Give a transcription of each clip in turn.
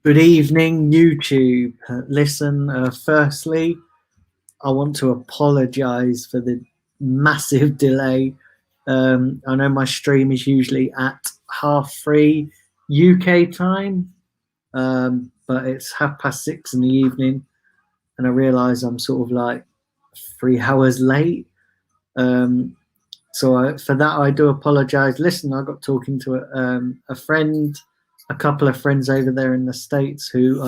Good evening, YouTube. Listen, firstly, I want to apologize for the massive delay. I know my stream is usually at 3:30 UK time, but it's 6:30 in the evening, and I realize I'm sort of like 3 hours late. For that, I do apologize. Listen, I got talking to a friend, a couple of friends over there in the States who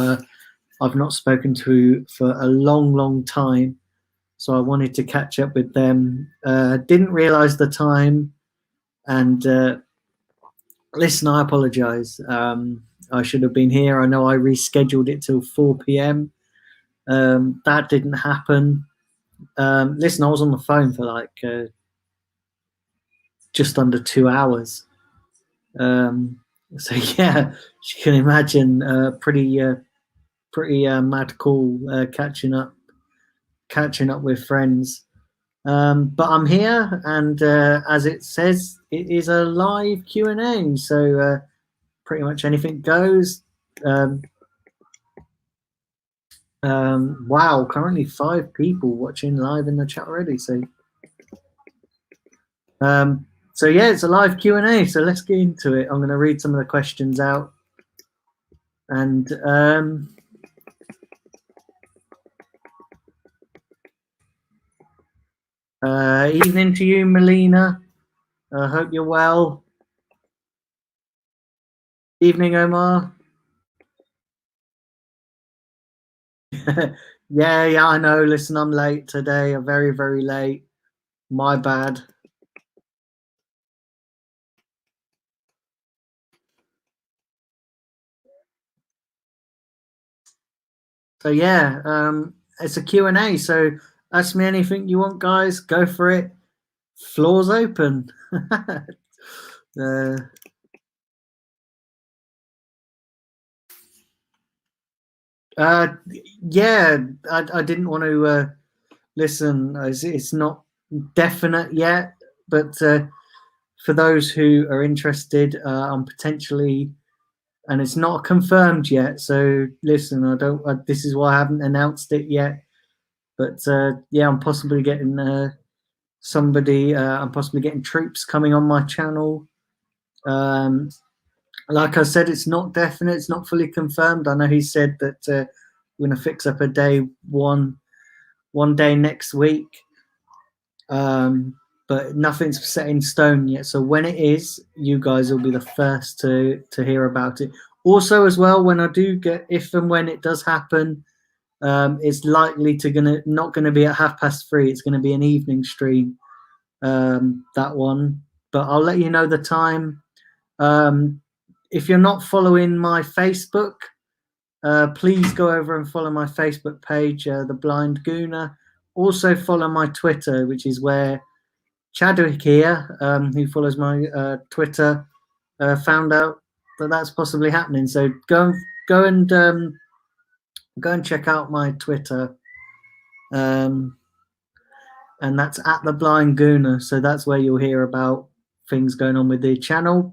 I've not spoken to for a long, long time. So I wanted to catch up with them. Didn't realize the time. And listen, I apologize. I should have been here. I know I rescheduled it till 4 p.m. That didn't happen. Listen, I was on the phone for like just under 2 hours. So yeah, you can imagine pretty mad call catching up with friends. But I'm here, and as it says, it is a live Q&A, so pretty much anything goes. Wow, currently 5 people watching live in the chat already. So yeah, it's a live Q&A. So let's get into it. I'm going to read some of the questions out, and evening to you, Melina. I hope you're well. Evening, Omar. yeah, I know. Listen, I'm late today. I'm very, very late. My bad. So yeah, it's a Q&A. So ask me anything you want, guys. Go for it. Floor's open. Yeah, I didn't want to listen. It's not definite yet, but for those who are interested, I'm potentially, and it's not confirmed yet. So listen, this is why I haven't announced it yet. But yeah, I'm possibly getting somebody. I'm possibly getting troops coming on my channel. Like I said, it's not definite. It's not fully confirmed. I know he said that we're going to fix up a day one day next week. But nothing's set in stone yet. So when it is, you guys will be the first to hear about it. Also, as well, when I do get, if and when it does happen, it's likely not gonna be at 3:30. It's gonna be an evening stream. That one, but I'll let you know the time. If you're not following my Facebook, please go over and follow my Facebook page, The Blind Gooner. Also follow my Twitter, which is where Chadwick here, who follows my Twitter, found out that that's possibly happening. So go and check out my Twitter, and that's at The Blind Gooner. So that's where you'll hear about things going on with the channel.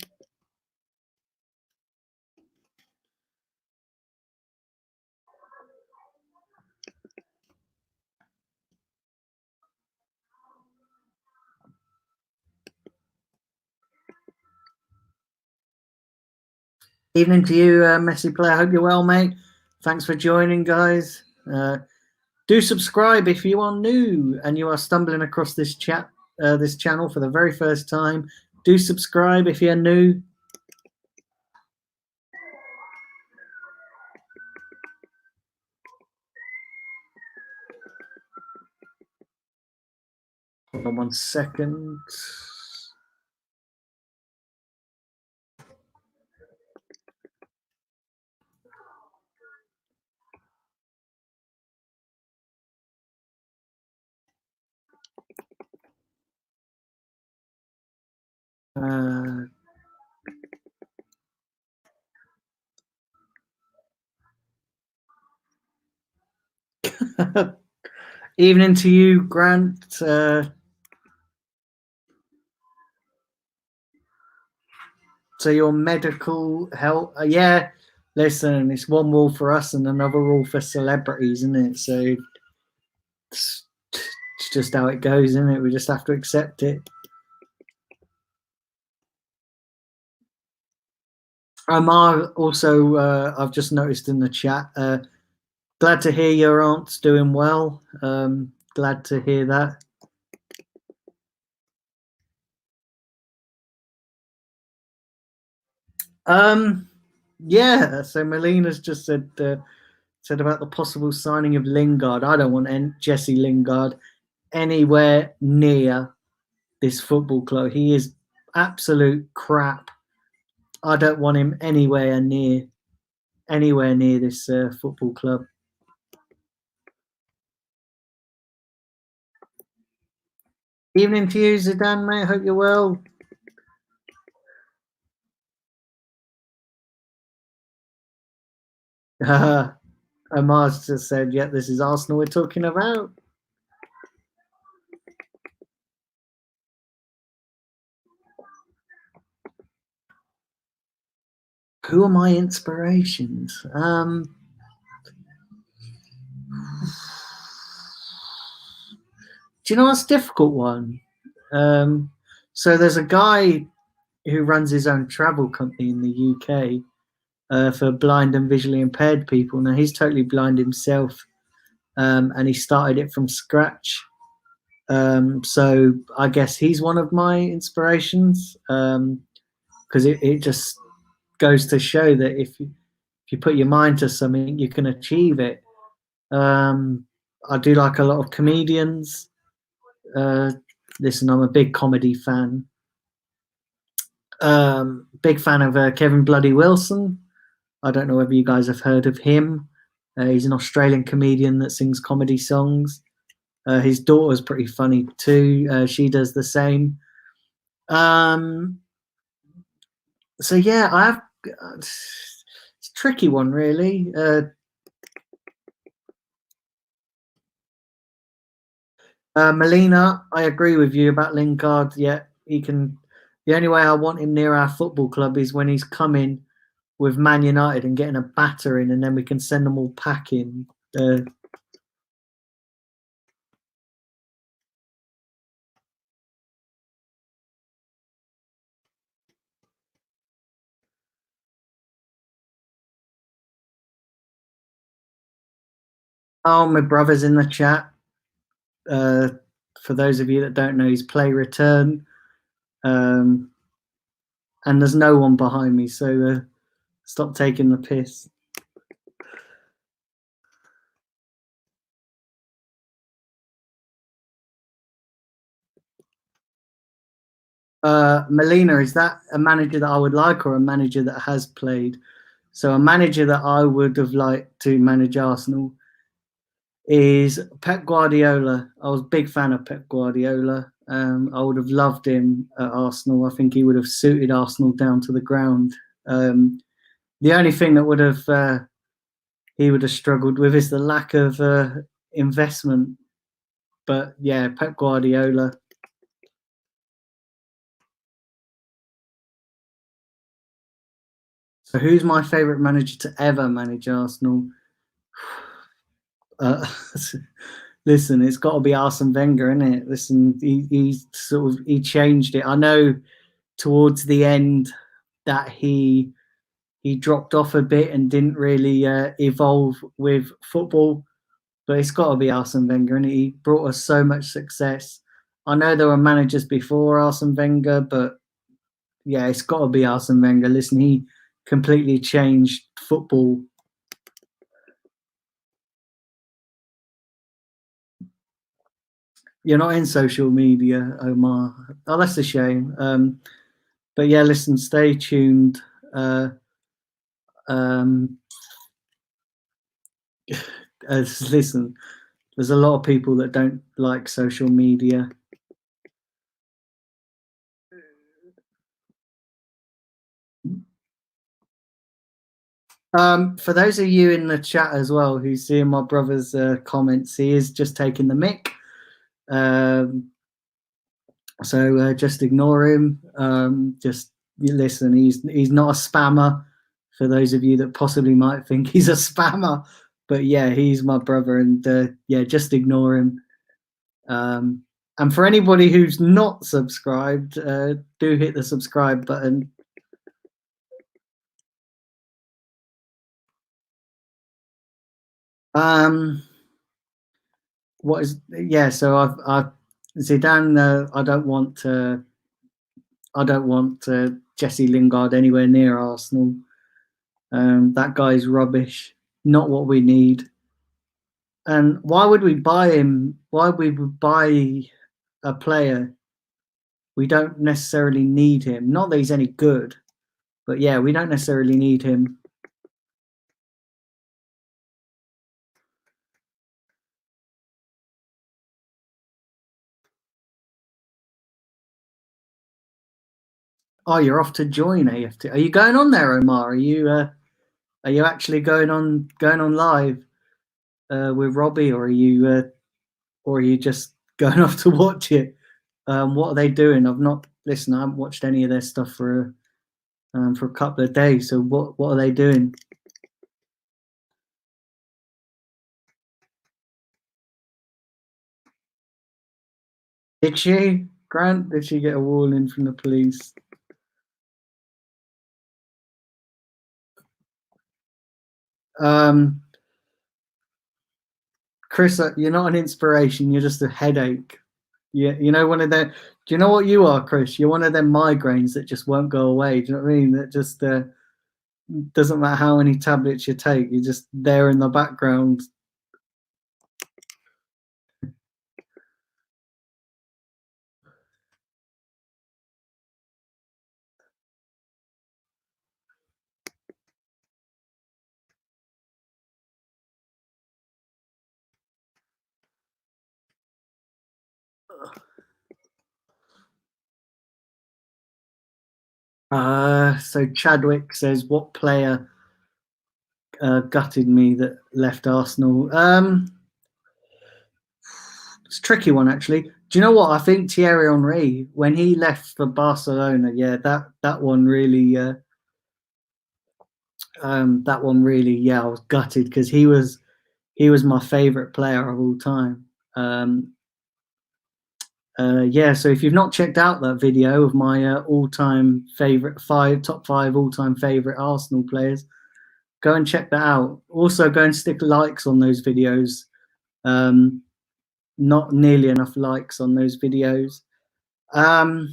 Evening to you, Messi Player. Hope you're well, mate. Thanks for joining, guys. Do subscribe if you are new and you are stumbling across this channel for the very first time. Do subscribe if you're new. Hold on 1 second. Evening to you, Grant. So your medical health, yeah. listen, it's one rule for us and another rule for celebrities, isn't it? So it's just how it goes, isn't it? We just have to accept it. Omar, also, I've just noticed in the chat, glad to hear your aunt's doing well. Glad to hear that. Yeah, so Melina's just said about the possible signing of Lingard. I don't want Jesse Lingard anywhere near this football club. He is absolute crap. I don't want him anywhere near this football club. Evening to you, Zidane, mate. Hope you're well. Omar's just said, yeah, this is Arsenal we're talking about. Who are my inspirations? Do you know what's a difficult one? So there's a guy who runs his own travel company in the UK for blind and visually impaired people. Now he's totally blind himself, and he started it from scratch. So I guess he's one of my inspirations, because it just goes to show that if you put your mind to something, you can achieve it. I do like a lot of comedians. Listen, I'm a big comedy fan. Big fan of Kevin Bloody Wilson. I don't know whether you guys have heard of him. He's an Australian comedian that sings comedy songs. His daughter's pretty funny too. She does the same. So yeah, I have. It's a tricky one, really. Melina, I agree with you about Lingard. Yeah, he can. The only way I want him near our football club is when he's coming with Man United and getting a battering, and then we can send them all packing. Oh, my brother's in the chat. For those of you that don't know, he's play return, and there's no one behind me, so stop taking the piss. Melina, is that a manager that I would like or a manager that has played? So a manager that I would have liked to manage Arsenal is Pep Guardiola. I was a big fan of Pep Guardiola. I would have loved him at Arsenal. I think he would have suited Arsenal down to the ground. The only thing that would have he would have struggled with is the lack of investment. But yeah, Pep Guardiola. So who's my favourite manager to ever manage Arsenal? Listen, it's got to be Arsene Wenger, isn't it? Listen, he changed it. I know towards the end that he dropped off a bit and didn't really evolve with football, but it's got to be Arsene Wenger, and he brought us so much success. I know there were managers before Arsene Wenger, but yeah, it's got to be Arsene Wenger. Listen, he completely changed football. You're not in social media, Omar. Oh, that's a shame. But yeah, listen, stay tuned. Listen, there's a lot of people that don't like social media. For those of you in the chat as well who's seeing my brother's comments, he is just taking the mick. So just ignore him. Just listen. He's not a spammer. for those of you that possibly might think he's a spammer. But yeah, he's my brother, and yeah, just ignore him. And for anybody who's not subscribed, do hit the subscribe button. What is, yeah, so I've Zidane, I don't want Jesse Lingard anywhere near Arsenal. That guy's rubbish, not what we need. And why would we buy him? Why would we buy a player? We don't necessarily need him. Not that he's any good, but yeah, we don't necessarily need him. Oh, you're off to join AFT. Are you going on there, Omar? Are you actually going on live with Robbie, or are you just going off to watch it? What are they doing? I haven't watched any of their stuff for a couple of days. So what are they doing? Did she, Grant? Did she get a warning from the police? Chris, you're not an inspiration. You're just a headache. Yeah, you know one of them. Do you know what you are, Chris? You're one of them migraines that just won't go away. Do you know what I mean? That just doesn't matter how many tablets you take. You're just there in the background. So Chadwick says, what player gutted me that left Arsenal? It's a tricky one, actually. Do you know what? I think Thierry Henry, when he left for Barcelona, yeah, that one really, yeah, I was gutted because he was my favourite player of all time. Yeah, so if you've not checked out that video of my all-time favorite top five all-time favorite Arsenal players, go and check that out. Also, go and stick likes on those videos. Not nearly enough likes on those videos. But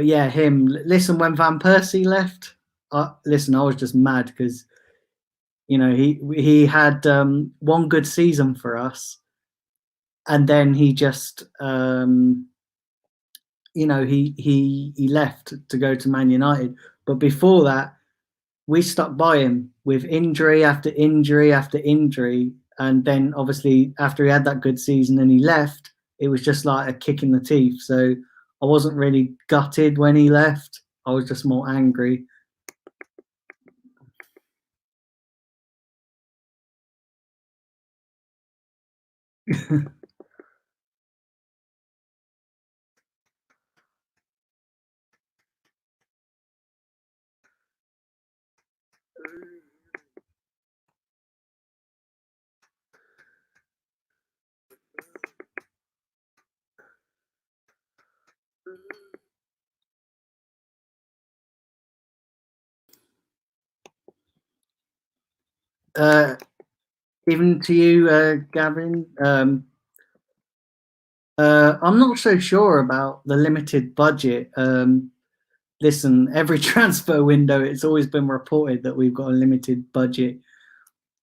yeah, him. Listen, when Van Persie left, I was just mad because he had one good season for us, and then he just he left to go to Man United. But before that, we stuck by him with injury after injury after injury. And then obviously after he had that good season and he left, it was just like a kick in the teeth. So I wasn't really gutted when he left. I was just more angry. Even to you, Gavin, I'm not so sure about the limited budget. Listen, every transfer window, it's always been reported that we've got a limited budget.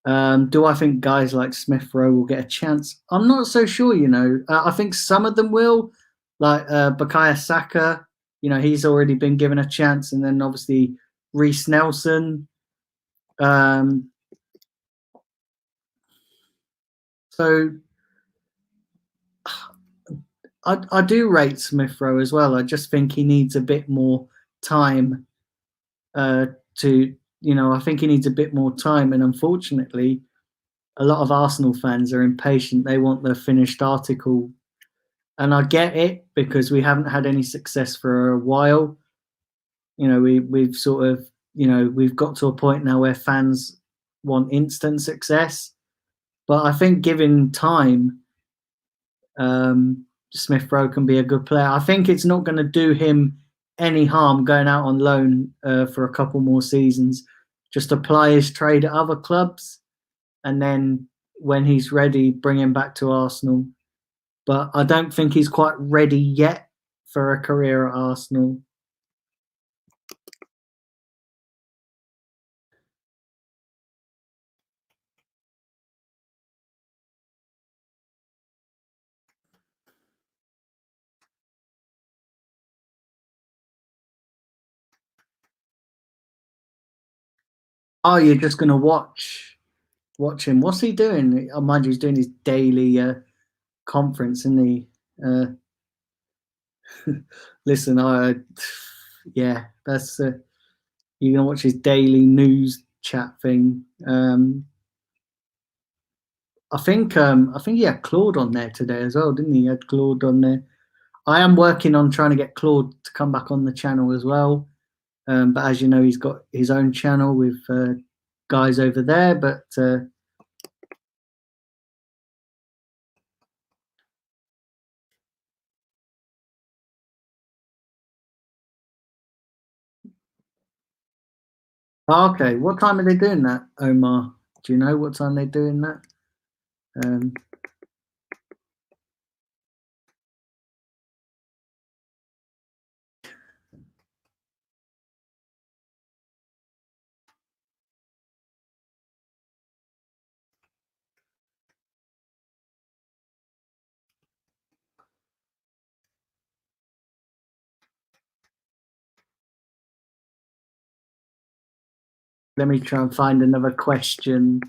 Do I think guys like Smith Rowe will get a chance? I'm not so sure, I think some of them will, like Bukayo Saka, he's already been given a chance. And then obviously Reiss Nelson. So I do rate Smith Rowe as well. I just think he needs a bit more time I think he needs a bit more time. And unfortunately, a lot of Arsenal fans are impatient. They want the finished article. And I get it because we haven't had any success for a while. we've sort of, we've got to a point now where fans want instant success. But I think given time, Smith Rowe can be a good player. I think it's not going to do him any harm going out on loan for a couple more seasons. Just apply his trade at other clubs, and then when he's ready, bring him back to Arsenal. But I don't think he's quite ready yet for a career at Arsenal. Oh, you're just going to watch him. What's he doing? Oh, mind you, he's doing his daily conference, isn't he? Listen, that's you're gonna watch his daily news chat thing. I think he had Claude on there today as well, didn't he? He had Claude on there. I am working on trying to get Claude to come back on the channel as well. But as you know, he's got his own channel with guys over there. But okay, what time are they doing that, Omar? Do you know what time they're doing that? Let me try and find another question.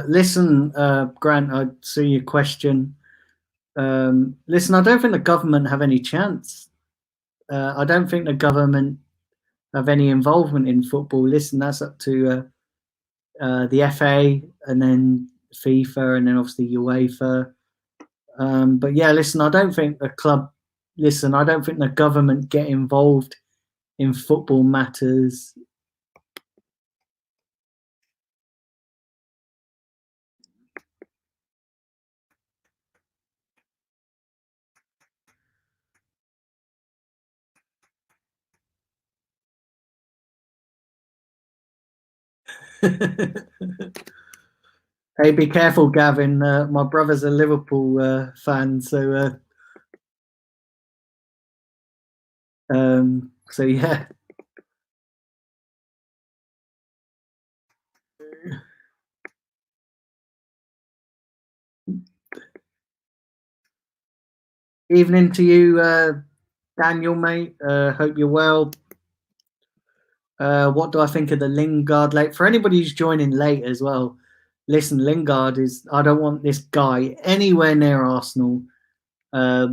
Listen, Grant, I see your question. Listen, I don't think the government have any chance. I don't think the government have any involvement in football. Listen, that's up to the FA and then FIFA and then obviously UEFA. But yeah, listen, I don't think the club. Listen, I don't think the government get involved in football matters. Hey, be careful, Gavin. My brother's a Liverpool fan, so yeah. Evening to you, Daniel, mate. Hope you're well. What do I think of the Lingard late? For anybody who's joining late as well, listen, Lingard is. I don't want this guy anywhere near Arsenal. I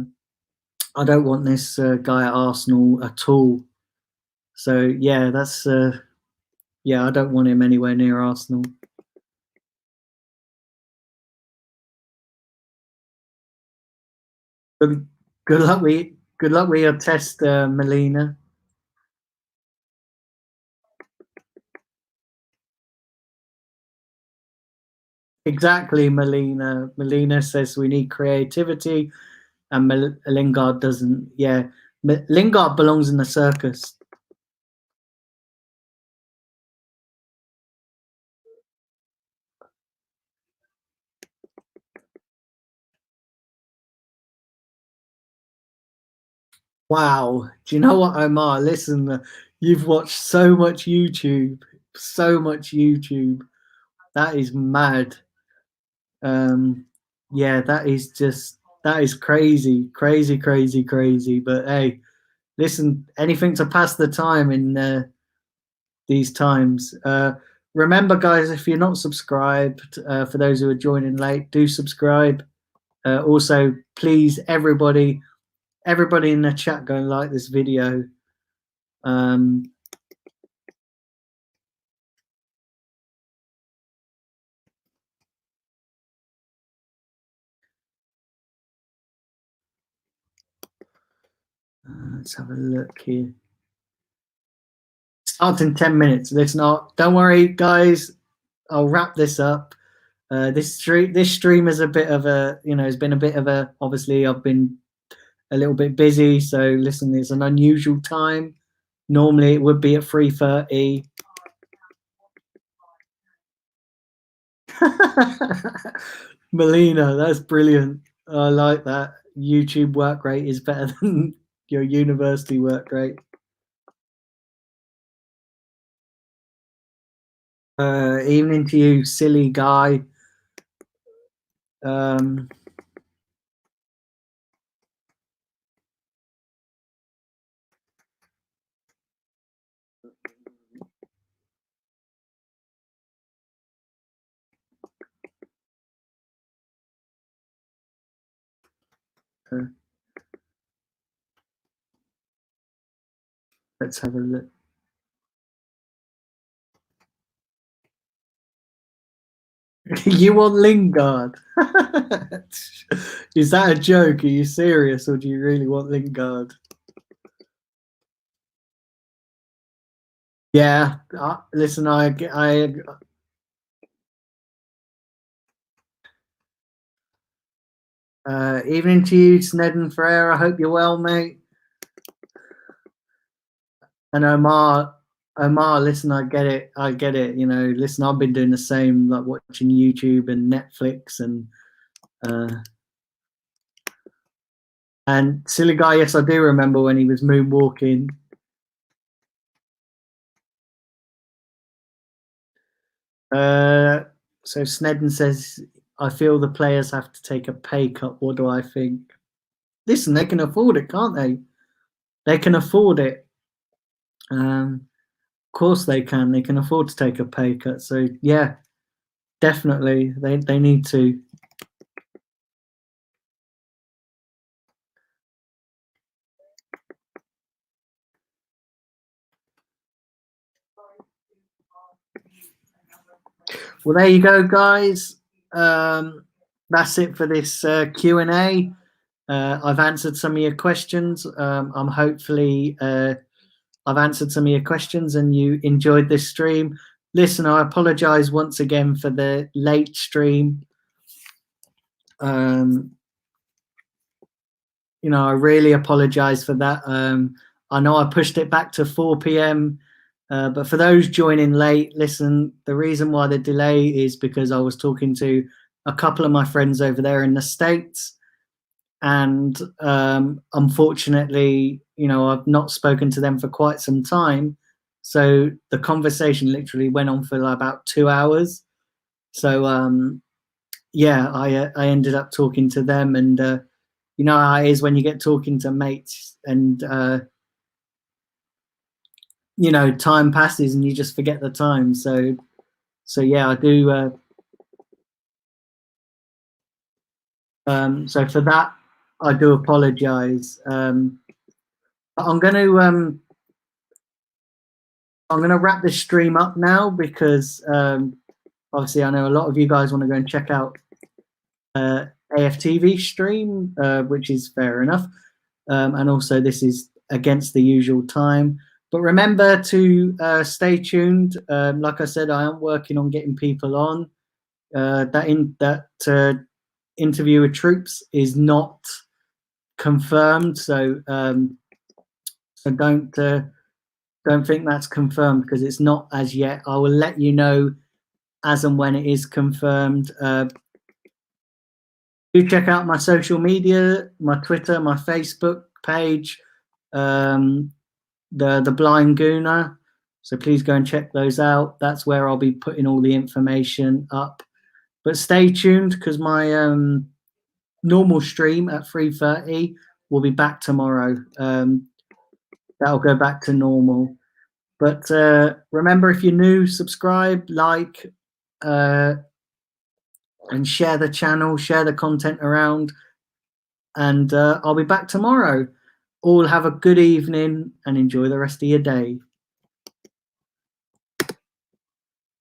don't want this guy at Arsenal at all. So yeah, that's yeah. I don't want him anywhere near Arsenal. Good luck with your test, Melina. Exactly, Melina. Melina says we need creativity, and Lingard doesn't. Yeah, Lingard belongs in the circus. Wow. Do you know what, Omar? Listen, you've watched so much YouTube, so much YouTube. That is mad. Yeah, that is crazy, crazy, crazy, crazy. But hey, listen, anything to pass the time in these times. Remember, guys, if you're not subscribed, for those who are joining late, do subscribe. Also, please, everybody, everybody in the chat go and like this video. Let's have a look here. Starts in 10 minutes. Don't worry, guys. I'll wrap this up. This stream is a bit of a, it's been a bit of a, obviously I've been a little bit busy. So listen, it's an unusual time. Normally it would be at 3:30. Melina, that's brilliant. I like that. YouTube work rate is better than your university work rate. Evening to you, silly guy. Let's have a look. You want Lingard? Is that a joke? Are you serious, or do you really want Lingard? Yeah, listen, evening to you, Snedden Ferreira. I hope you're well, mate. And Omar, listen, I get it. Listen, I've been doing the same, like watching YouTube and Netflix and silly guy. Yes, I do remember when he was moonwalking. So Snedden says, I feel the players have to take a pay cut. What do I think? Listen, they can afford it, can't they? They can afford it. Of course they can. They can afford to take a pay cut. So yeah, definitely they need to. Well, there you go, guys. That's it for this Q&A. I've answered some of your questions. I'm hopefully I've answered some of your questions and you enjoyed this stream. Listen, I apologize once again for the late stream. I really apologize for that. I know I pushed it back to 4 p.m. But for those joining late, listen, the reason why the delay is because I was talking to a couple of my friends over there in the States. And unfortunately, I've not spoken to them for quite some time. So the conversation literally went on for about 2 hours. So yeah, I ended up talking to them, and you know how it is when you get talking to mates, and time passes and you just forget the time. So yeah, I do. So for that, I do apologize. I'm gonna wrap this stream up now because obviously I know a lot of you guys want to go and check out AFTV stream, which is fair enough. And also this is against the usual time. But remember to stay tuned. Like I said, I am working on getting people on. That interview with Troops is not confirmed, so don't think that's confirmed because it's not as yet. I will let you know as and when it is confirmed. Do check out my social media, my Twitter, my Facebook page, the Blind Gooner. So please go and check those out. That's where I'll be putting all the information up. But stay tuned because my normal stream at 3:30 will be back tomorrow. That'll go back to normal. But remember, if you're new, subscribe, like, and share the channel, share the content around. and I'll be back tomorrow. All have a good evening and enjoy the rest of your day.